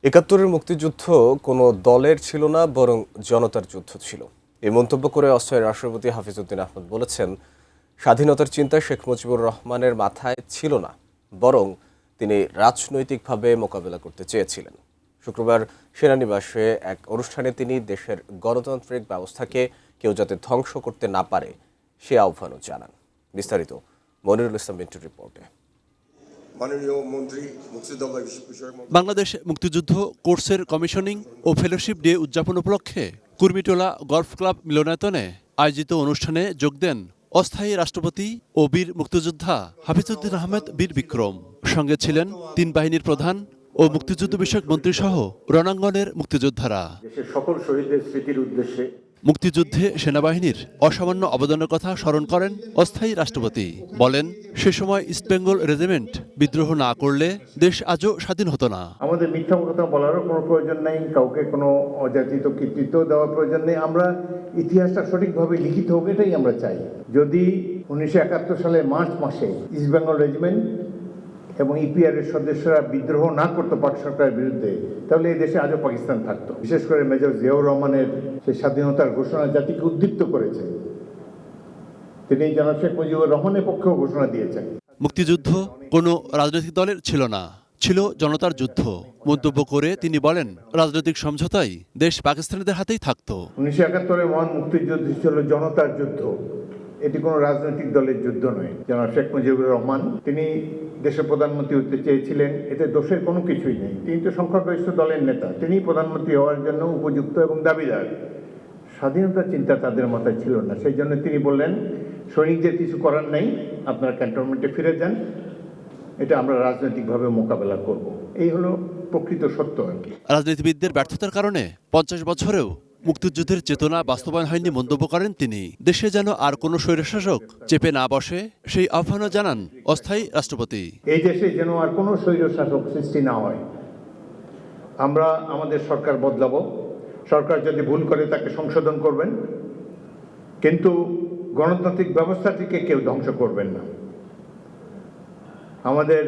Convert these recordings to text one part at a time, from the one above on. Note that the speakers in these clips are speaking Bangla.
একাত্তরের মুক্তিযুদ্ধ কোনো দলের ছিল না, বরং জনতার যুদ্ধ ছিল। এই মন্তব্য করে অস্থায়ী রাষ্ট্রপতি হাফিজউদ্দিন আহমেদ বলেছেন, স্বাধীনতার চিন্তা শেখ মুজিবুর রহমানের মাথায় ছিল না, বরং তিনি রাজনৈতিকভাবে মোকাবেলা করতে চেয়েছিলেন। শুক্রবার সেনানিবাসে এক অনুষ্ঠানে তিনি দেশের গণতান্ত্রিক ব্যবস্থাকে কেউ যাতে ধ্বংস করতে না পারে সে আহ্বানও জানান। বিস্তারিত মনিরুল ইসলাম মিন্টুর রিপোর্টে। বাংলাদেশ মুক্তিযুদ্ধ কোর্সের কমিশনিং ও ফেলোশিপ ডে উদযাপন উপলক্ষে কুর্মিটোলা গলফ ক্লাব মিলনায়তনে আয়োজিত অনুষ্ঠানে যোগ দেন অস্থায়ী রাষ্ট্রপতি ও বীর মুক্তিযোদ্ধা হাফিজউদ্দিন আহমেদ বীর বিক্রম। সঙ্গে ছিলেন তিন বাহিনীর প্রধান ও মুক্তিযুদ্ধ বিষয়ক মন্ত্রী সহ রণাঙ্গনের মুক্তিযোদ্ধারা। সকল শহীদদের স্মৃতির উদ্দেশ্যে মুক্তিযুদ্ধে সেনাবাহিনীর অসামান্য অবদানের কথা স্মরণ করেন অস্থায়ী রাষ্ট্রপতি। বলেন, সে সময় ইস্টবেঙ্গল রেজিমেন্ট বিদ্রোহ না করলে দেশ আজও স্বাধীন হতো না। আমাদের মিথ্যা কথা বলারও কোনো প্রয়োজন নেই, কাউকে কোনো অযাচিত কৃতিত্ব দেওয়ার প্রয়োজন নেই। আমরা ইতিহাসটা সঠিকভাবে লিখিত হোক, এটাই আমরা চাই। যদি 1971 সালে মার্চ মাসে ইস্টবেঙ্গল রেজিমেন্ট এবং ইপিআর এর সদস্যরা বিদ্রোহ না করতো পাক সরকারের বিরুদ্ধে, তাহলে এই দেশে আজও পাকিস্তান থাকতো। বিশেষ করে মেজর জিয়াউর রহমানের সেই স্বাধীনতার ঘোষণা জাতিকে উদ্দীপ্ত করেছে। তিনি জনাব শেখ মুজিবুর রহমানের পক্ষেও ঘোষণা দিয়েছেন। মুক্তিযুদ্ধ কোনো রাজনৈতিক দলের ছিল না, ছিল জনতার যুদ্ধ। মন্তব্য করে তিনি বলেন, রাজনৈতিক সমঝোতাই দেশ পাকিস্তানিদের হাতেই থাকতো। 1971 মহান মুক্তিযুদ্ধ ছিল জনতার যুদ্ধ, এটি কোনো রাজনৈতিক দলের যুদ্ধ নয়। জনাব শেখ মুজিবুর রহমান তিনি দেশের প্রধানমন্ত্রী হতে চেয়েছিলেন, এতে দোষের কোনো কিছুই নেই। তিনি তো সংখ্যাগরিষ্ঠ দলের নেতা, তিনি প্রধানমন্ত্রী হওয়ার জন্য উপযুক্ত এবং দাবিদার। স্বাধীনতার চিন্তা তাদের মাথায় ছিল না, সেই জন্য তিনি বললেন, সৈনিকদের কিছু করার নেই, আপনারা ক্যান্টনমেন্টে ফিরে যান, এটা আমরা রাজনৈতিকভাবে মোকাবেলা করব। এই হলো প্রকৃত সত্য আর কি। রাজনীতিবিদদের ব্যর্থতার কারণে 50 বছরেও মুক্তিযুদ্ধের চেতনা বাস্তবায়ন হয়নি মন্তব্য করেন তিনি। দেশে যেন আর কোনো স্বৈরশাসক চেপে না বসে সেই আহ্বানও জানান অস্থায়ী রাষ্ট্রপতি। এই দেশে যেন আর কোনো স্বৈরশাসক সৃষ্টি না হয়। আমরা আমাদের সরকার বদলাবো, সরকার যদি ভুল করে তাকে সংশোধন করবেন, কিন্তু গণতান্ত্রিক ব্যবস্থাটিকে কেউ ধ্বংস করবেন না। আমাদের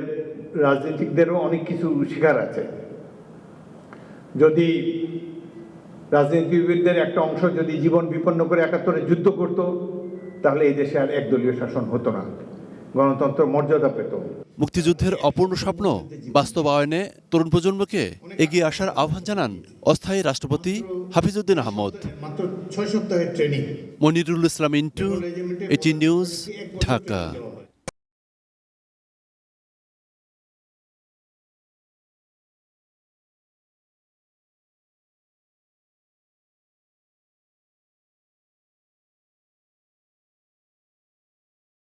রাজনীতিকদেরও অনেক কিছু শেখার আছে। যদি রাজনীতিবিদদের একটা অংশ যদি জীবন বিপন্ন করে 71-এ যুদ্ধ করত, তাহলে এই দেশে আর একদলীয় শাসন হতো না, গণতন্ত্র মর্যাদা পেত। মুক্তিযুদ্ধের অপূর্ণ স্বপ্ন বাস্তবায়নে তরুণ প্রজন্মকে এগিয়ে আসার আহ্বান জানান অস্থায়ী রাষ্ট্রপতি হাফিজউদ্দিন আহমদ। মাত্র 6 সপ্তাহের ট্রেনিং। মনিরুল ইসলাম ইন্টু, এটি নিউজ, ঢাকা।